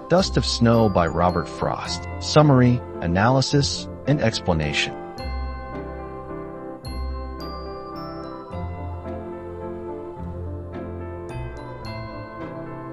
Dust of Snow by Robert Frost. Summary, analysis, and explanation.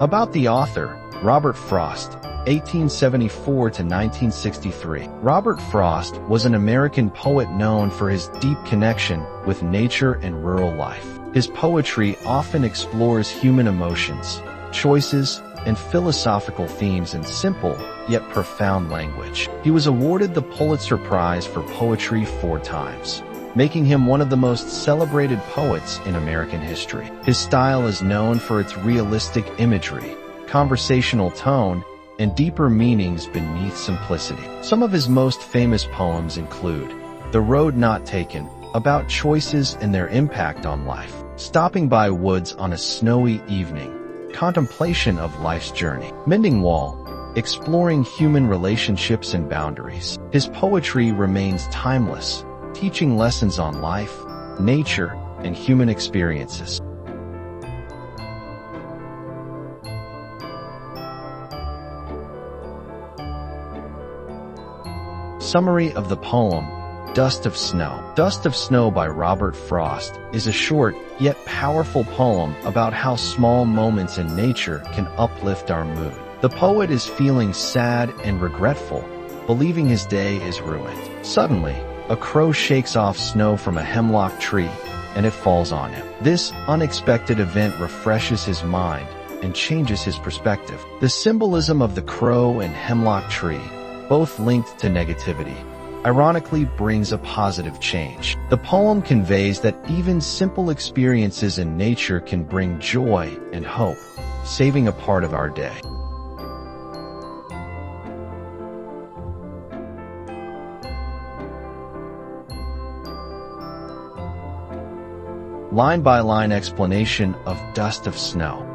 About the author, Robert Frost, 1874 to 1963. Robert Frost was an American poet known for his deep connection with nature and rural life. His poetry often explores human emotions, choices, and philosophical themes in simple yet profound language. He was awarded the Pulitzer Prize for Poetry 4 times, making him one of the most celebrated poets in American history. His style is known for its realistic imagery, conversational tone, and deeper meanings beneath simplicity. Some of his most famous poems include The Road Not Taken, about choices and their impact on life; Stopping by Woods on a Snowy Evening, contemplation of life's journey; Mending Wall, exploring human relationships and boundaries. His poetry remains timeless, teaching lessons on life, nature, and human experiences. Summary of the poem, Dust of Snow. Dust of Snow by Robert Frost is a short, yet powerful poem about how small moments in nature can uplift our mood. The poet is feeling sad and regretful, believing his day is ruined. Suddenly, a crow shakes off snow from a hemlock tree, and it falls on him. This unexpected event refreshes his mind and changes his perspective. The symbolism of the crow and hemlock tree, both linked to negativity, ironically brings a positive change. The poem conveys that even simple experiences in nature can bring joy and hope, saving a part of our day. Line-by-line explanation of Dust of Snow.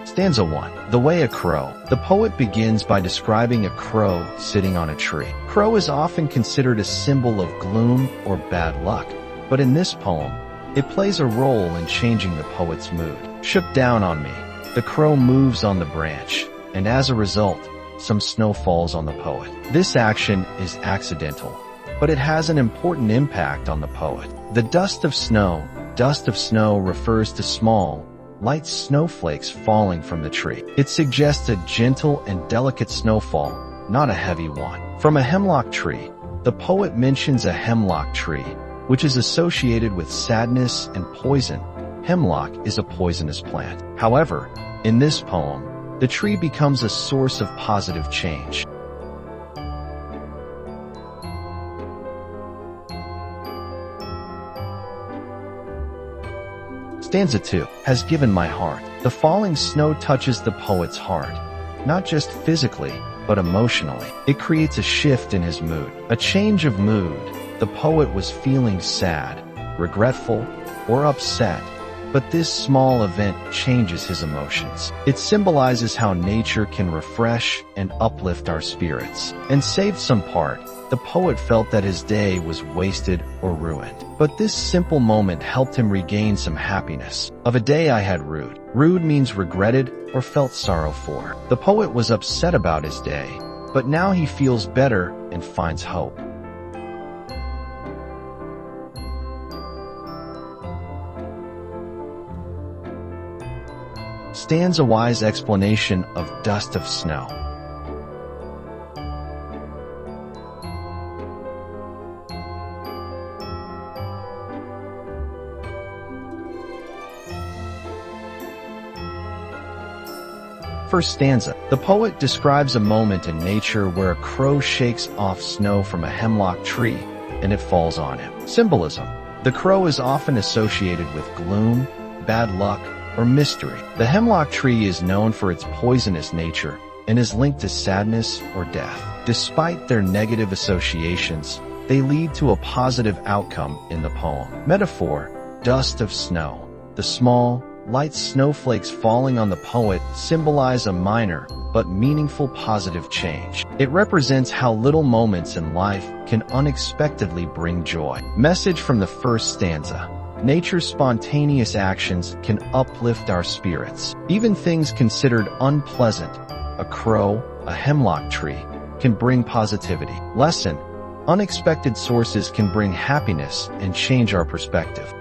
Stanza 1. The Way a Crow. The poet begins by describing a crow sitting on a tree. Crow is often considered a symbol of gloom or bad luck, but in this poem, it plays a role in changing the poet's mood. Shook down on me, the crow moves on the branch, and as a result, some snow falls on the poet. This action is accidental, but it has an important impact on the poet. The dust of snow. Dust of snow refers to small, light snowflakes falling from the tree. It suggests a gentle and delicate snowfall, not a heavy one. From a hemlock tree. The poet mentions a hemlock tree, which is associated with sadness and poison. Hemlock is a poisonous plant. However, in this poem, the tree becomes a source of positive change. Stanza 2. Has given my heart. The falling snow touches the poet's heart, not just physically, but emotionally. It creates a shift in his mood. A change of mood. The poet was feeling sad, regretful, or upset, but this small event changes his emotions. It symbolizes how nature can refresh and uplift our spirits. And saved some part. The poet felt that his day was wasted or ruined. But this simple moment helped him regain some happiness. Of a day I had rued. Rued means regretted or felt sorrow for. The poet was upset about his day, but now he feels better and finds hope. Stanza-wise explanation of Dust of Snow. First stanza. The poet describes a moment in nature where a crow shakes off snow from a hemlock tree and it falls on him. Symbolism. The crow is often associated with gloom, bad luck, or mystery. The hemlock tree is known for its poisonous nature and is linked to sadness or death. Despite their negative associations, they lead to a positive outcome in the poem. Metaphor. Dust of snow. The small, light snowflakes falling on the poet symbolize a minor but meaningful positive change. It represents how little moments in life can unexpectedly bring joy. Message from the first stanza. Nature's spontaneous actions can uplift our spirits. Even things considered unpleasant, a crow, a hemlock tree, can bring positivity. Lesson: unexpected sources can bring happiness and change our perspective.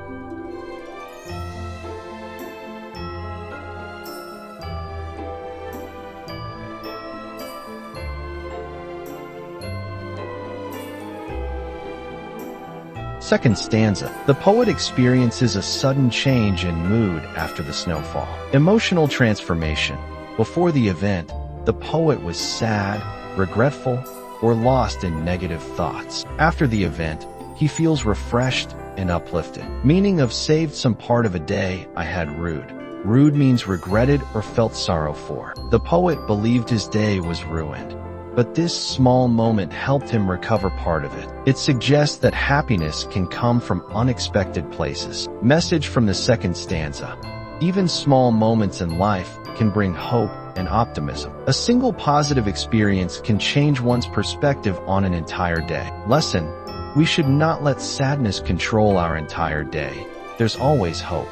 Second stanza. The poet experiences a sudden change in mood after the snowfall. Emotional transformation. Before the event, the poet was sad, regretful, or lost in negative thoughts. After the event, he feels refreshed and uplifted. Meaning of saved some part of a day I had rude. Rude means regretted or felt sorrow for. The poet believed his day was ruined, but this small moment helped him recover part of it. It suggests that happiness can come from unexpected places. Message from the second stanza. Even small moments in life can bring hope and optimism. A single positive experience can change one's perspective on an entire day. Lesson: we should not let sadness control our entire day. There's always hope.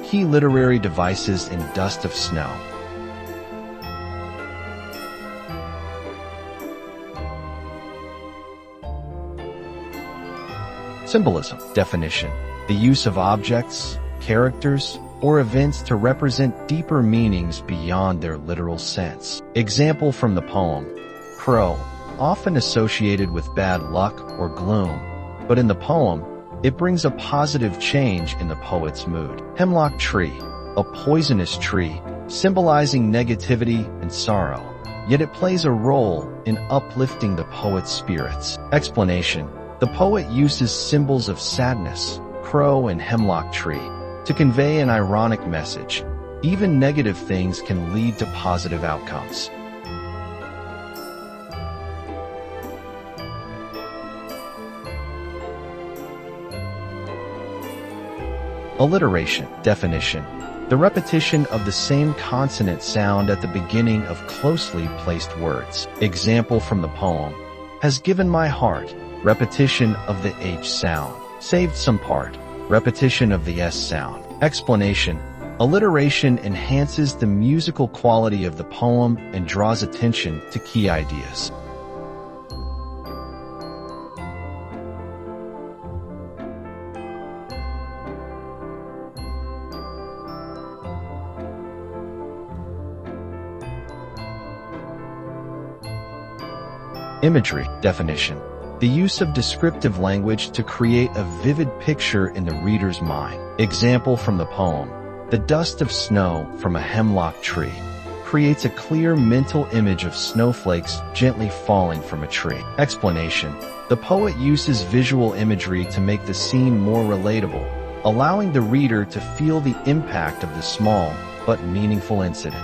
Key literary devices in Dust of Snow. Symbolism. Definition: the use of objects, characters, or events to represent deeper meanings beyond their literal sense. Example from the poem. Crow, often associated with bad luck or gloom, but in the poem, it brings a positive change in the poet's mood. Hemlock tree, a poisonous tree, symbolizing negativity and sorrow, yet it plays a role in uplifting the poet's spirits. Explanation: the poet uses symbols of sadness, crow and hemlock tree, to convey an ironic message. Even negative things can lead to positive outcomes. Alliteration. Definition: the repetition of the same consonant sound at the beginning of closely placed words. Example from the poem. Has given my heart. Repetition of the H sound. Saved some part. Repetition of the S sound. Explanation: alliteration enhances the musical quality of the poem and draws attention to key ideas. Imagery. Definition: the use of descriptive language to create a vivid picture in the reader's mind. Example from the poem. The dust of snow from a hemlock tree creates a clear mental image of snowflakes gently falling from a tree. Explanation: the poet uses visual imagery to make the scene more relatable, allowing the reader to feel the impact of the small but meaningful incident.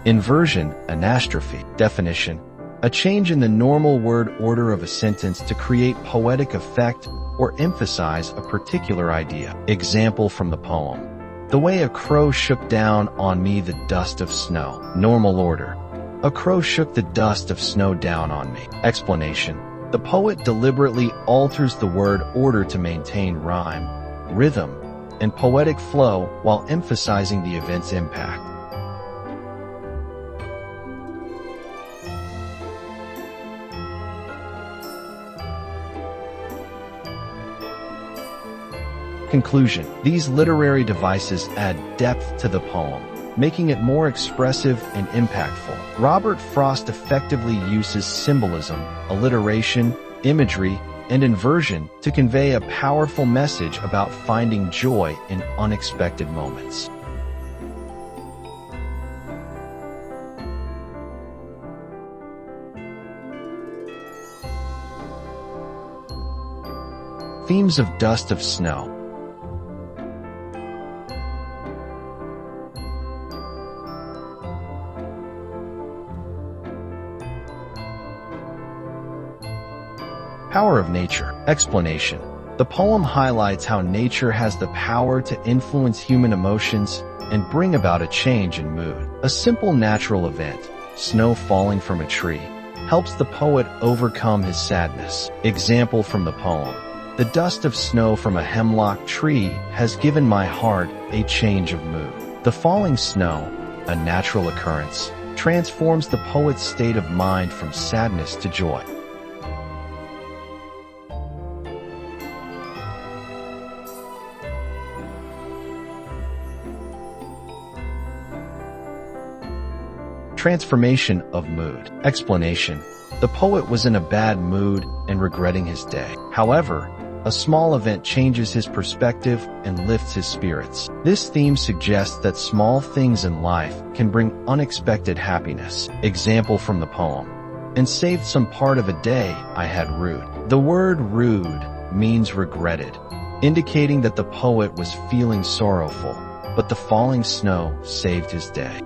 Inversion, anastrophe. Definition: a change in the normal word order of a sentence to create poetic effect or emphasize a particular idea. Example from the poem. The way a crow shook down on me the dust of snow. Normal order. A crow shook the dust of snow down on me. Explanation: the poet deliberately alters the word order to maintain rhyme, rhythm, and poetic flow while emphasizing the event's impact. Conclusion: these literary devices add depth to the poem, making it more expressive and impactful. Robert Frost effectively uses symbolism, alliteration, imagery, and inversion to convey a powerful message about finding joy in unexpected moments. Themes of dust of snow. Power of nature. Explanation. The poem highlights how nature has the power to influence human emotions and bring about a change in mood. A simple natural event, snow falling from a tree, helps the poet overcome his sadness. Example from the poem. The dust of snow from a hemlock tree has given my heart a change of mood. The falling snow, a natural occurrence, transforms the poet's state of mind from sadness to joy. Transformation of mood. Explanation. The poet was in a bad mood and regretting his day. However, a small event changes his perspective and lifts his spirits. This theme suggests that small things in life can bring unexpected happiness. Example from the poem. And saved some part of a day I had rued. The word rued means regretted, indicating that the poet was feeling sorrowful, but the falling snow saved his day.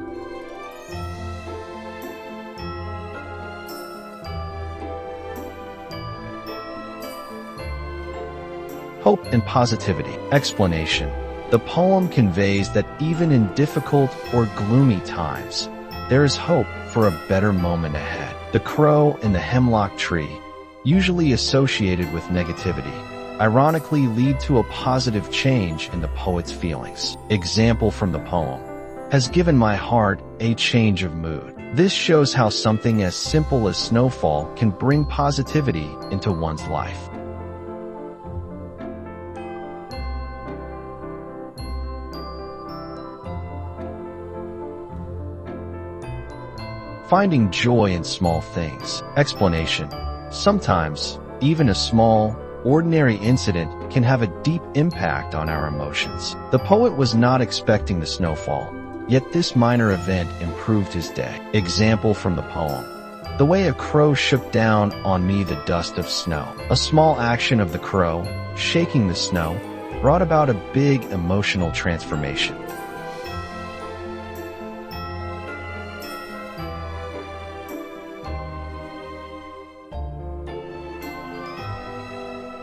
Hope and positivity. Explanation. The poem conveys that even in difficult or gloomy times, there is hope for a better moment ahead. The crow in the hemlock tree, usually associated with negativity, ironically lead to a positive change in the poet's feelings. Example from the poem. Has given my heart a change of mood. This shows how something as simple as snowfall can bring positivity into one's life. Finding joy in small things. Explanation. Sometimes, even a small, ordinary incident can have a deep impact on our emotions. The poet was not expecting the snowfall, yet this minor event improved his day. Example from the poem. The way a crow shook down on me the dust of snow. A small action of the crow, shaking the snow, brought about a big emotional transformation.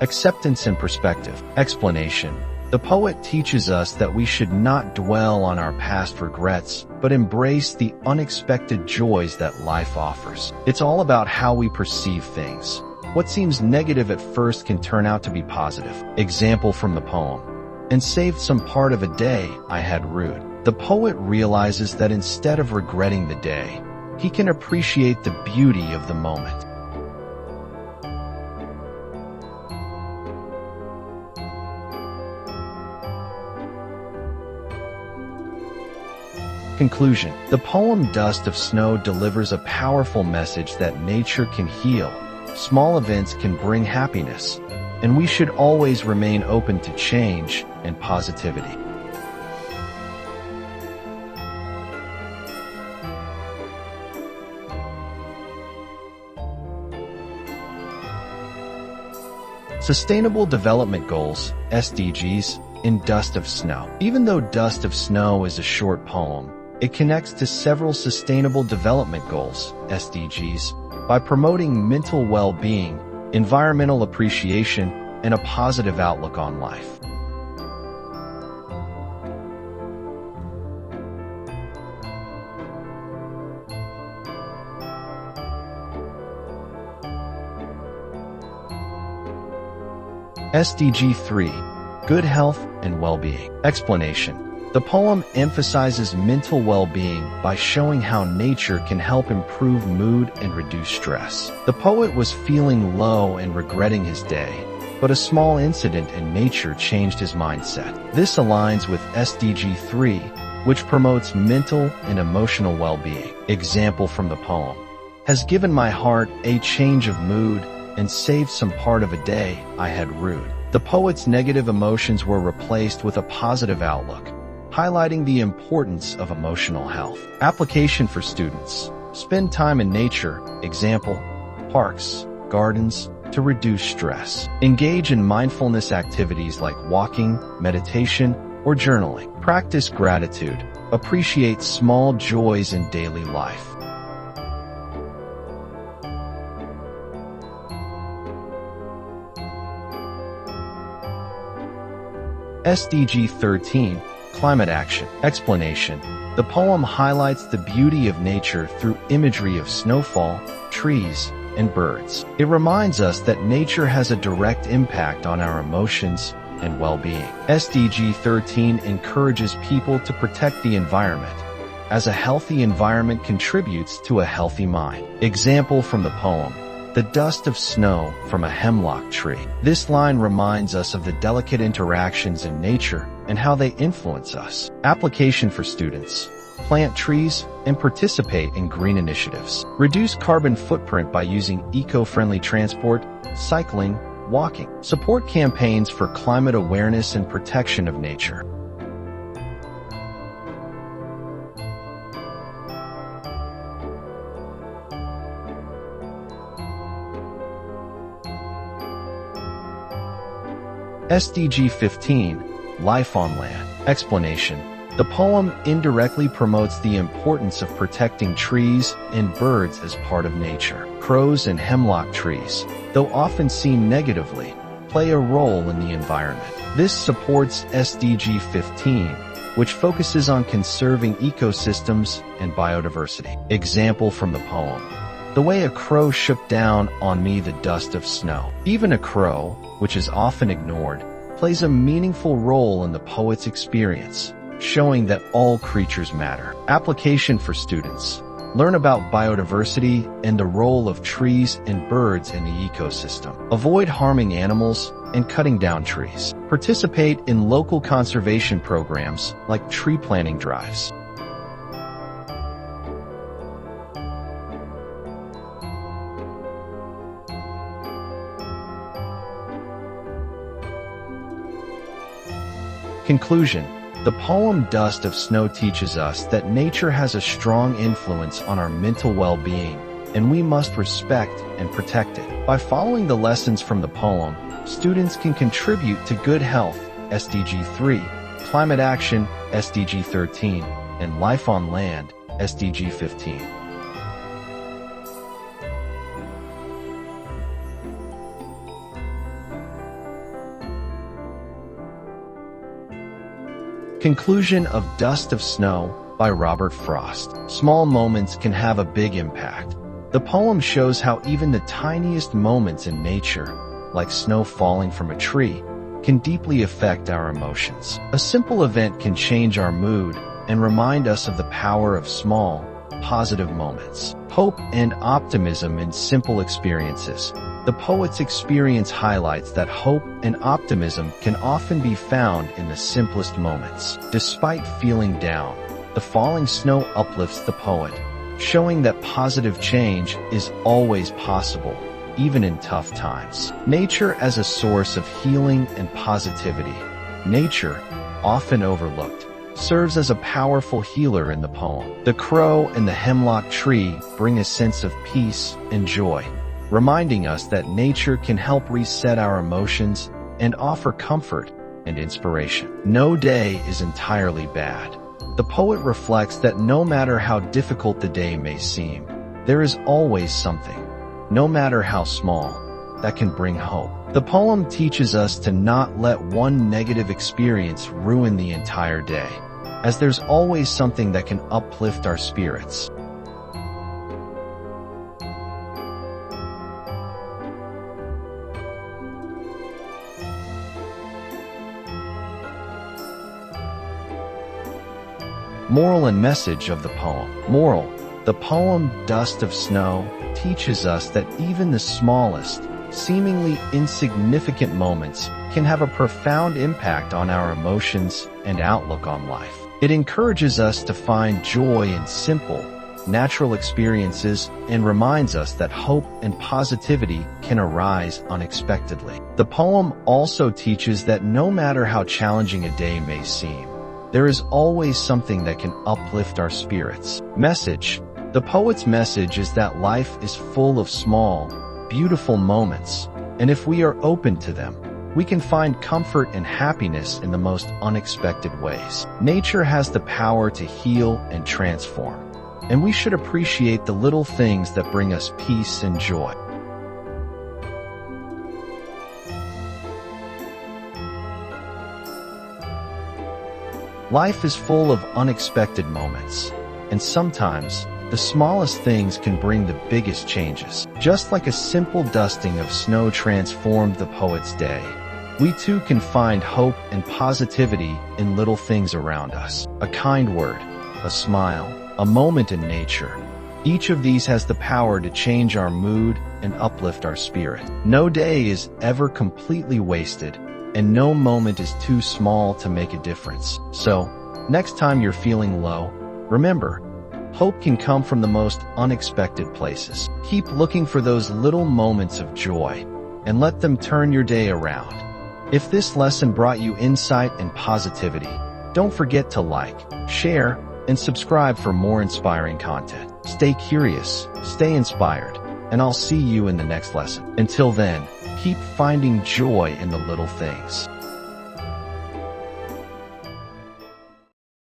Acceptance and perspective. Explanation. The poet teaches us that we should not dwell on our past regrets, but embrace the unexpected joys that life offers. It's all about how we perceive things. What seems negative at first can turn out to be positive. Example from the poem. And saved some part of a day I had rued. The poet realizes that instead of regretting the day, he can appreciate the beauty of the moment. Conclusion. The poem Dust of Snow delivers a powerful message that nature can heal, small events can bring happiness, and we should always remain open to change and positivity. Sustainable Development Goals, SDGs, in Dust of Snow. Even though Dust of Snow is a short poem, it connects to several Sustainable Development Goals, SDGs, by promoting mental well-being, environmental appreciation, and a positive outlook on life. SDG 3. Good Health and Well-Being. Explanation. The poem emphasizes mental well-being by showing how nature can help improve mood and reduce stress. The poet was feeling low and regretting his day, but a small incident in nature changed his mindset. This aligns with SDG 3, which promotes mental and emotional well-being. Example from the poem. Has given my heart a change of mood and saved some part of a day I had rued. The poet's negative emotions were replaced with a positive outlook, highlighting the importance of emotional health. Application for students. Spend time in nature. Example, parks, gardens, to reduce stress. Engage in mindfulness activities like walking, meditation, or journaling. Practice gratitude. Appreciate small joys in daily life. SDG 13, Climate Action. Explanation. The poem highlights the beauty of nature through imagery of snowfall, trees, and birds. It reminds us that nature has a direct impact on our emotions and well-being. SDG 13 encourages people to protect the environment, as a healthy environment contributes to a healthy mind. Example from the poem: the dust of snow from a hemlock tree. This line reminds us of the delicate interactions in nature and how they influence us. Application for students: plant trees and participate in green initiatives. Reduce carbon footprint by using eco-friendly transport, cycling, walking. Support campaigns for climate awareness and protection of nature. SDG 15, Life on Land. Explanation. The poem indirectly promotes the importance of protecting trees and birds as part of nature. Crows and hemlock trees, though often seen negatively, play a role in the environment. This supports SDG 15, which focuses on conserving ecosystems and biodiversity. Example from the poem: the way a crow shook down on me the dust of snow. Even a crow, which is often ignored, plays a meaningful role in the poet's experience, showing that all creatures matter. Application for students: learn about biodiversity and the role of trees and birds in the ecosystem. Avoid harming animals and cutting down trees. Participate in local conservation programs like tree planting drives. Conclusion. The poem Dust of Snow teaches us that nature has a strong influence on our mental well-being, and we must respect and protect it. By following the lessons from the poem, students can contribute to good health, SDG 3, climate action, SDG 13, and life on land, SDG 15. Conclusion of Dust of Snow by Robert Frost. Small moments can have a big impact. The poem shows how even the tiniest moments in nature, like snow falling from a tree, can deeply affect our emotions. A simple event can change our mood and remind us of the power of small, positive moments. Hope and optimism in simple experiences. The poet's experience highlights that hope and optimism can often be found in the simplest moments. Despite feeling down, the falling snow uplifts the poet, showing that positive change is always possible, even in tough times. Nature as a source of healing and positivity. Nature, often overlooked, serves as a powerful healer in the poem. The crow and the hemlock tree bring a sense of peace and joy, reminding us that nature can help reset our emotions and offer comfort and inspiration. No day is entirely bad. The poet reflects that no matter how difficult the day may seem, there is always something, no matter how small, that can bring hope. The poem teaches us to not let one negative experience ruin the entire day, as there's always something that can uplift our spirits. Moral and message of the poem. Moral: the poem Dust of Snow teaches us that even the smallest, seemingly insignificant moments can have a profound impact on our emotions and outlook on life. It encourages us to find joy in simple, natural experiences and reminds us that hope and positivity can arise unexpectedly. The poem also teaches that no matter how challenging a day may seem, there is always something that can uplift our spirits. Message: the poet's message is that life is full of small, beautiful moments, And if we are open to them, we can find comfort and happiness in the most unexpected ways. Nature has the power to heal and transform, and we should appreciate the little things that bring us peace and joy. Life is full of unexpected moments, and sometimes the smallest things can bring the biggest changes. Just like a simple dusting of snow transformed the poet's day, we too can find hope and positivity in little things around us. A kind word, a smile, a moment in nature. Each of these has the power to change our mood and uplift our spirit. No day is ever completely wasted, and no moment is too small to make a difference. So, next time you're feeling low, remember, hope can come from the most unexpected places. Keep looking for those little moments of joy, and let them turn your day around. If this lesson brought you insight and positivity, don't forget to like, share, and subscribe for more inspiring content. Stay curious, stay inspired, and I'll see you in the next lesson. Until then, keep finding joy in the little things.